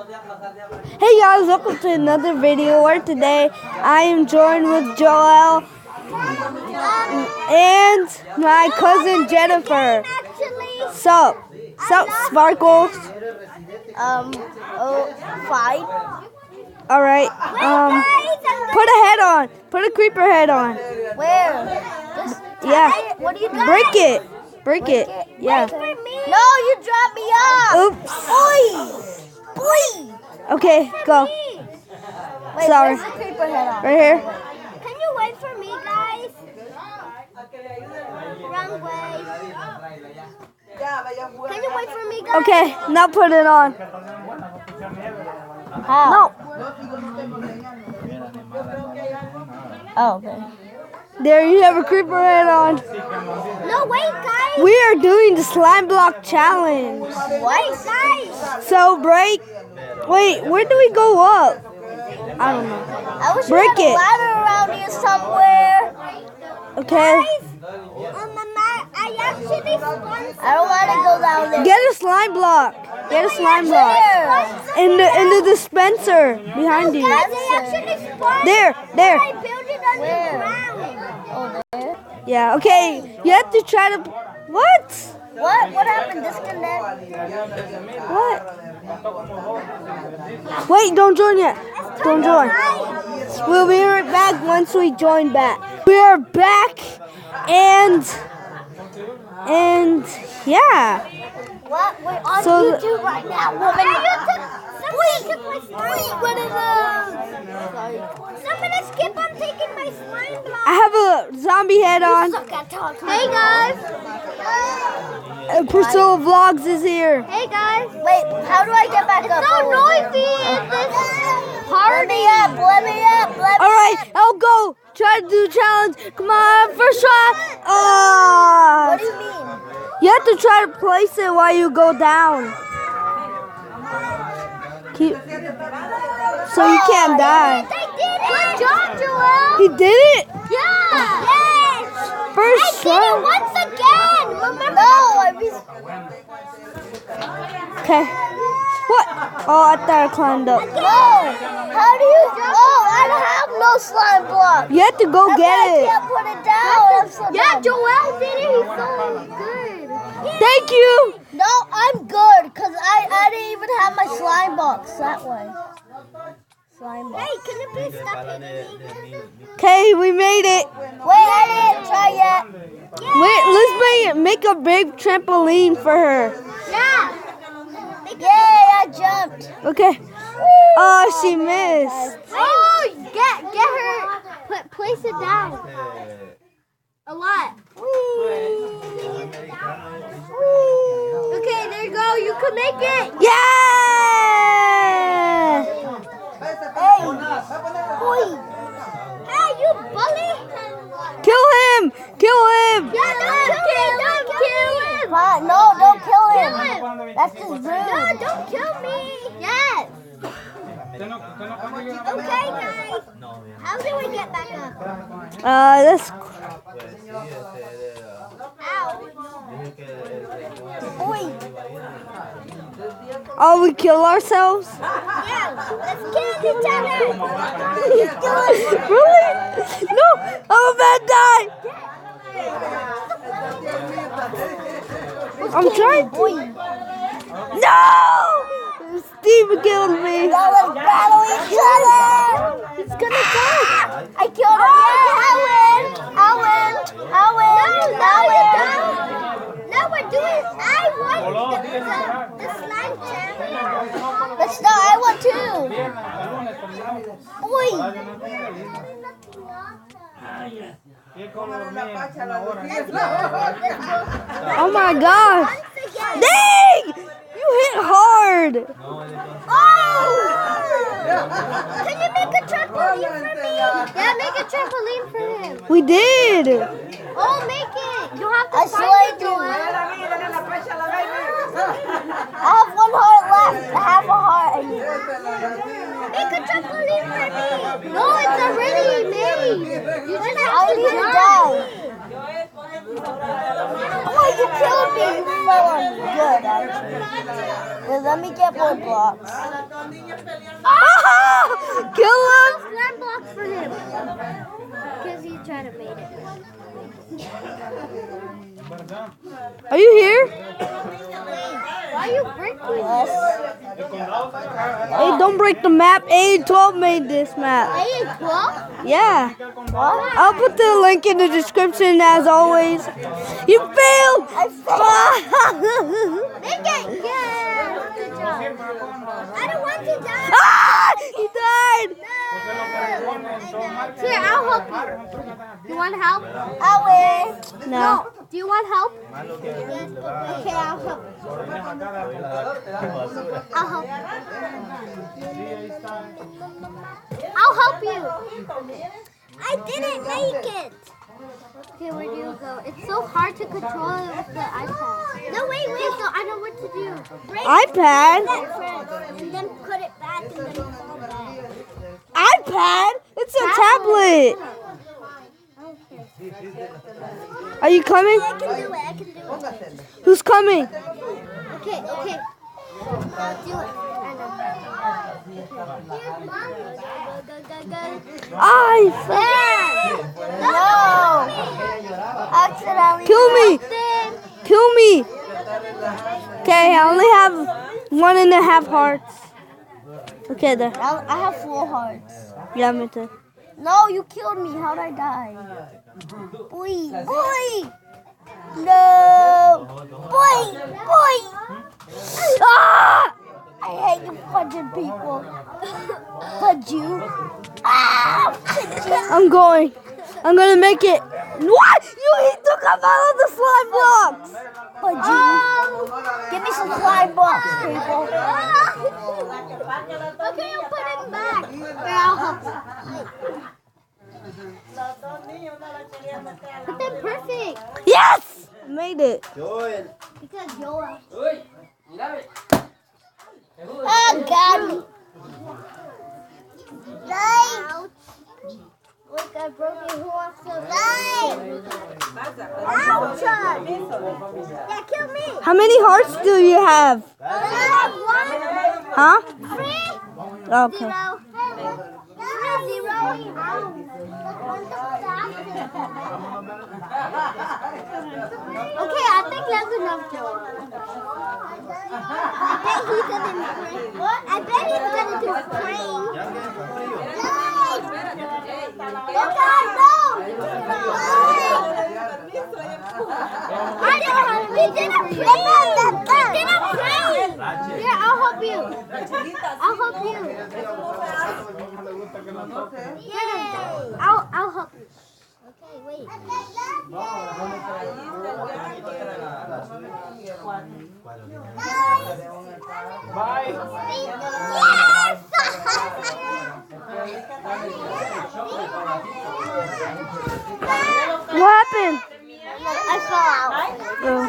Hey guys, welcome to another video where today I am joined with Joel and my cousin Jennifer. Sup, Sparkles? Fine. Alright, put a head on. Put a creeper head on. Where? Yeah. What are you doing? Break it. Yeah. No, you dropped me off. Oops. Boy. Okay, go. Wait, Sorry. where's the creeper head on? Right here. Can you wait for me, guys? Wrong way. Can you wait for me, guys? Okay, now put it on. How? No. Oh, okay. There you have a creeper head on. No, wait, guys. We are doing the slime block challenge. What? Guys. So break. Wait, where do we go up? I don't know. I wish Break we had it. a ladder around here somewhere. Okay. I don't want to go down there. Get a slime block. Get a slime block. In the dispenser behind you. There. Where? Yeah. Okay. You have to try to. What? What happened? Disconnect? What? Wait, don't join yet. Don't join. We'll be right back once we join back. We are back, and yeah. What? We're on So YouTube right now, woman. Somebody's keep on taking my slime block. I have a zombie head on. Hey guys. Priscilla Vlogs is here. Hey guys. Wait, how do I get back up? It's so noisy in this party. Let me up. All right, I'll go. Try to do the challenge. Come on, first try. What do you mean? You have to try to place it while you go down. So you can't die. I did it. Good job, Joel. He did it? Yeah. Yes. First try. I did it once again. Remember? No, Okay. What? Oh, I thought I climbed up. No. How do you? Oh, I don't have no slime block. You have to go get I it. can't put it down. Yeah, Joel did it. He's so good. Thank you. No, I'm good because I didn't even have my slime box that way. Slime box. Hey, can you please stop hitting me? Okay, we made it. Wait, I didn't try yet. Wait, let's make a big trampoline for her. Yeah. Yay, I jumped. Okay. Oh, she missed. Oh, get her. Place it down. A lot. Okay, there you go. You can make it. Yeah! Hey, you bully. Kill him! Yeah, don't kill him. No, don't kill him. That's just rude. No, don't kill me. Yes. Okay, guys. How do we get back up? That's... Ow. Oi. Oh, we kill ourselves? Yeah, let's kill each other. Really? No! I'm about to die! I'm trying to... No! Steve killed me. Now let's battle each other. He's gonna die. I killed him. Yeah, I win. Now we're doing. I won the slime challenge. But no, I won too. Oh my gosh! Dang! You hit hard! Oh! Can you make a trampoline for me? Yeah, make a trampoline for him. We did! Oh, make it! You have to find it, I have one heart left. I have a heart. Make a trampoline for me. No, it's already made. You just have to die. Oh my you killed me. You fell on me. Good, actually. Well, let me get more blocks. Kill him! Slime blocks for him. Because he's trying to make it. Are you here? Why are you breaking Yes. Hey, don't break the map. A12 made this map. A12? Yeah. What? I'll put the link in the description as always. You failed! I failed. Make it! Yeah! Good job. I don't want to die! Ah! He died! Here, I'll help you. You want help? I win. No. Do you want help? Okay, I'll help. I'll help you. I'll help you. I didn't make it. Okay, where do you go? It's so hard to control it with the iPad. No, wait. So I know what to do. iPad? And then put it back and then fall back. iPad? It's a tablet. Are you coming? I can do it. Who's coming? Okay. Do it. I No. Accidentally. Kill me! Kill me! Okay, I only have 1.5 hearts. Okay, there. I have 4 hearts. Yeah, me too. No, you killed me. How'd I die? Boy. No. Boy. Ah! I hate you fudging people. Fudge you. Ah, fudge you. I'm going. I'm gonna make it. What? He took up all of the slime blocks. Fudge you. Give me some slime blocks, people. Okay, I'll put it back. Here, I'll help you. Put them perfect. Yes! I made it. Because you're... Oh, God. Die. Look, I broke it. Who wants to Die. Ouch. Yeah, kill me. How many hearts do you have? I have 1, Huh? 3, Okay. 0. 0. Okay, I think that's enough, Joe. I bet he's gonna do praying. Look out, no! We didn't pray! Here, I'll help you. I'll help you. Okay, wait. What happened? I fell out. Oh.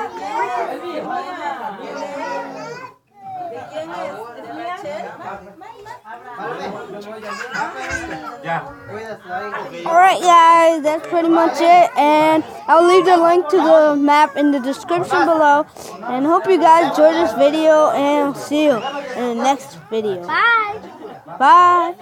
Alright guys, that's pretty much it, and I'll leave the link to the map in the description below, and hope you guys enjoyed this video, and I'll see you in the next video. Bye. Bye!